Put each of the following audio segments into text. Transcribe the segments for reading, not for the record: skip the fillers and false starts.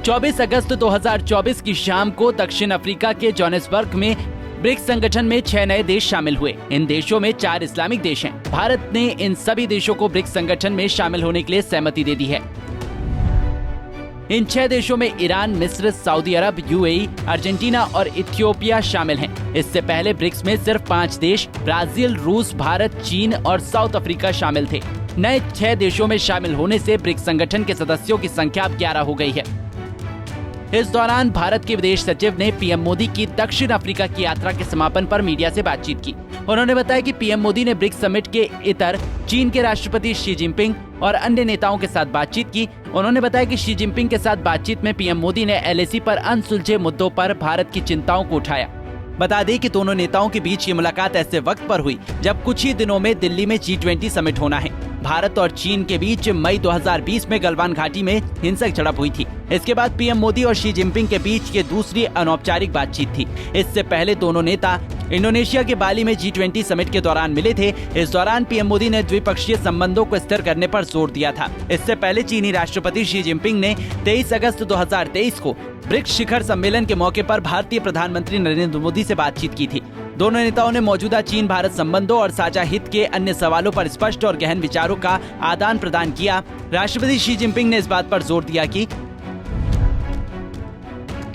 24 अगस्त 2024 की शाम को दक्षिण अफ्रीका के जोहान्सबर्ग में ब्रिक्स संगठन में 6 नए देश शामिल हुए। इन देशों में 4 इस्लामिक देश हैं। भारत ने इन सभी देशों को ब्रिक्स संगठन में शामिल होने के लिए सहमति दे दी है। इन 6 देशों में ईरान, मिस्र, सऊदी अरब, यूएई, अर्जेंटीना और इथियोपिया शामिल हैं। इससे पहले ब्रिक्स में सिर्फ 5 देश ब्राजील, रूस, भारत, चीन और साउथ अफ्रीका शामिल थे। नए 6 देशों में शामिल होने से ब्रिक्स संगठन के सदस्यों की संख्या अब 11 हो गई है। इस दौरान भारत के विदेश सचिव ने पीएम मोदी की दक्षिण अफ्रीका की यात्रा के समापन पर मीडिया से बातचीत की। उन्होंने बताया कि पीएम मोदी ने ब्रिक्स समिट के इतर चीन के राष्ट्रपति शी जिनपिंग और अन्य नेताओं के साथ बातचीत की। उन्होंने बताया कि शी जिनपिंग के साथ बातचीत में पीएम मोदी ने एलएसी पर अनसुलझे मुद्दों पर भारत की चिंताओं को उठाया। बता दें कि दोनों नेताओं के बीच ये मुलाकात ऐसे वक्त पर हुई जब कुछ ही दिनों में दिल्ली में G20 समिट होना है। भारत और चीन के बीच मई 2020 में गलवान घाटी में हिंसक झड़प हुई थी। इसके बाद पीएम मोदी और शी जिनपिंग के बीच ये दूसरी अनौपचारिक बातचीत थी। इससे पहले दोनों नेता इंडोनेशिया के बाली में G20 समिट के दौरान मिले थे। इस दौरान पीएम मोदी ने द्विपक्षीय संबंधों को स्थिर करने पर जोर दिया था। इससे पहले चीनी राष्ट्रपति शी जिनपिंग ने 23 अगस्त 2023 को ब्रिक्स शिखर सम्मेलन के मौके पर भारतीय प्रधानमंत्री नरेंद्र मोदी से बातचीत की थी। दोनों नेताओं ने मौजूदा चीन भारत संबंधों और साझा हित के अन्य सवालों पर स्पष्ट और गहन विचारों का आदान प्रदान किया। राष्ट्रपति शी जिनपिंग ने इस बात पर जोर दिया कि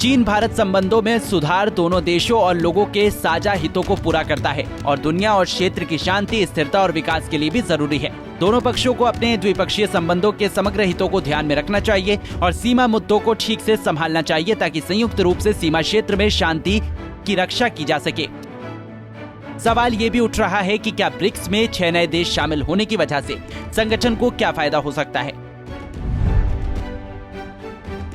चीन भारत संबंधों में सुधार दोनों देशों और लोगों के साझा हितों को पूरा करता है और दुनिया और क्षेत्र की शांति, स्थिरता और विकास के लिए भी जरूरी है। दोनों पक्षों को अपने द्विपक्षीय संबंधों के समग्र हितों को ध्यान में रखना चाहिए और सीमा मुद्दों को ठीक से संभालना चाहिए ताकि संयुक्त रूप से सीमा क्षेत्र में शांति की रक्षा की जा सके। सवाल ये भी उठ रहा है कि क्या ब्रिक्स में 6 नए देश शामिल होने की वजह से संगठन को क्या फायदा हो सकता है।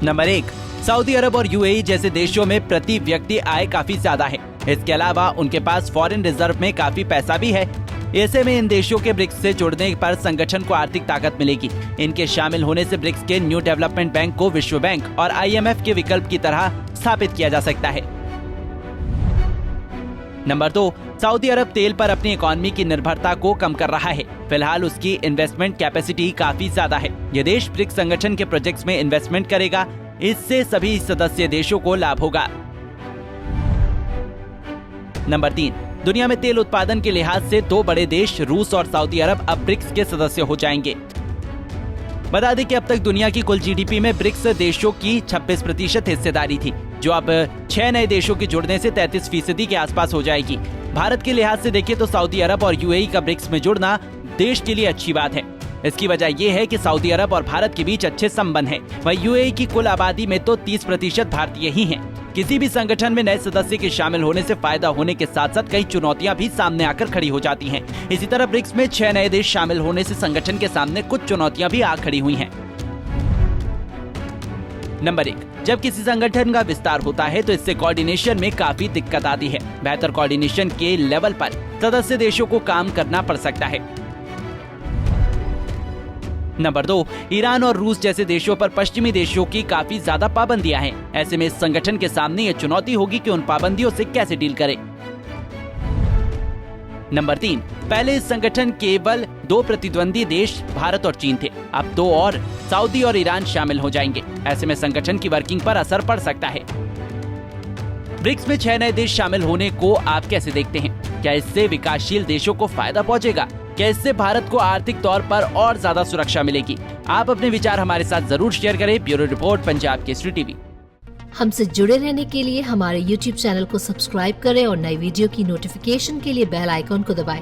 नंबर 1, सऊदी अरब और यूएई जैसे देशों में प्रति व्यक्ति आय काफी ज्यादा है। इसके अलावा उनके पास फॉरेन रिजर्व में काफी पैसा भी है। ऐसे में इन देशों के ब्रिक्स से जुड़ने पर संगठन को आर्थिक ताकत मिलेगी। इनके शामिल होने से ब्रिक्स के न्यू डेवलपमेंट बैंक को विश्व बैंक और IMF के विकल्प की तरह स्थापित किया जा सकता है। नंबर 2, सऊदी अरब तेल पर अपनी इकोनॉमी की निर्भरता को कम कर रहा है। फिलहाल उसकी इन्वेस्टमेंट कैपेसिटी काफी ज्यादा है। ये देश ब्रिक्स संगठन के प्रोजेक्ट्स में इन्वेस्टमेंट करेगा। इससे सभी सदस्य देशों को लाभ होगा। नंबर 3, दुनिया में तेल उत्पादन के लिहाज से 2 बड़े देश रूस और सऊदी अरब अब ब्रिक्स के सदस्य हो जाएंगे। बता दें कि अब तक दुनिया की कुल GDP में ब्रिक्स देशों की 26% हिस्सेदारी थी, जो अब 6 नए देशों के जुड़ने से 33% के आसपास हो जाएगी। भारत के लिहाज से देखें तो सऊदी अरब और यूएई का ब्रिक्स में जुड़ना देश के लिए अच्छी बात है। इसकी वजह यह है कि सऊदी अरब और भारत के बीच अच्छे संबंध हैं। वहीं यूएई की कुल आबादी में तो 30% भारतीय ही हैं। किसी भी संगठन में नए सदस्य के शामिल होने से फायदा होने के साथ साथ कई चुनौतियां भी सामने आकर खड़ी हो जाती हैं। इसी तरह ब्रिक्स में 6 नए देश शामिल होने से संगठन के सामने कुछ चुनौतियां भी आ खड़ी हुई हैं। नंबर 1, जब किसी संगठन का विस्तार होता है तो इससे कोऑर्डिनेशन में काफी दिक्कत आती है। बेहतर कोऑर्डिनेशन के लेवल पर सदस्य देशों को काम करना पड़ सकता है। नंबर 2, ईरान और रूस जैसे देशों पर पश्चिमी देशों की काफी ज्यादा पाबंदियां हैं। ऐसे में इस संगठन के सामने ये चुनौती होगी कि उन पाबंदियों से कैसे डील करें। नंबर 3, पहले इस संगठन केवल 2 प्रतिद्वंदी देश भारत और चीन थे। अब 2 और सऊदी और ईरान शामिल हो जाएंगे। ऐसे में संगठन की वर्किंग पर असर पड़ सकता है। ब्रिक्स में 6 नए देश शामिल होने को आप कैसे देखते हैं? क्या इससे विकासशील देशों को फायदा पहुंचेगा? क्या इससे भारत को आर्थिक तौर पर और ज्यादा सुरक्षा मिलेगी? आप अपने विचार हमारे साथ जरूर शेयर करें। Bureau report, Punjab Kesari TV. हमसे जुड़े रहने के लिए हमारे YouTube चैनल को सब्सक्राइब करें और नई वीडियो की नोटिफिकेशन के लिए बेल आइकॉन को दबाएं।